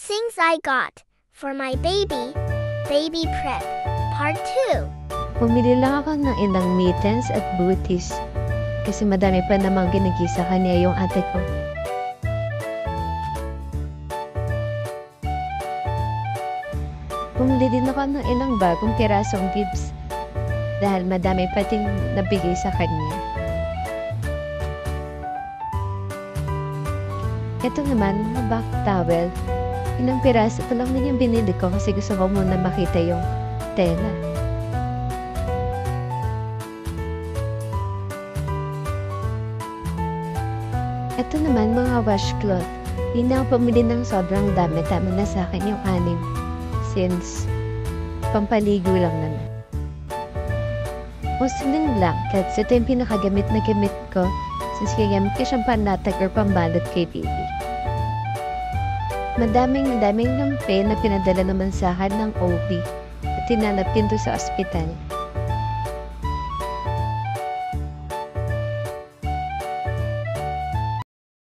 Things I got for my baby prep, part 2. Bumili lang ako ng ilang mittens at booties kasi madami pa namang ginagisa kanya yung ate ko. Bumili din ako ng ilang bagong pirasong bibs dahil madami pa ting nabigay sa kanya. Ito naman, mga back towel. Ilang piraso ito lang din yung binili ko kasi gusto ko muna makita yung tela. Ito naman, mga washcloth. Hindi na ako pumili ng sobrang dami. Tama na sa akin yung 6 since pampaligo lang naman. Mostly lang, kasi ito yung pinakagamit na gamit ko since gagamit ko siyang panlatag or pambalot kay baby. Madaming lampe na pinadala naman sa akin ng OB at tinanap din to sa ospital.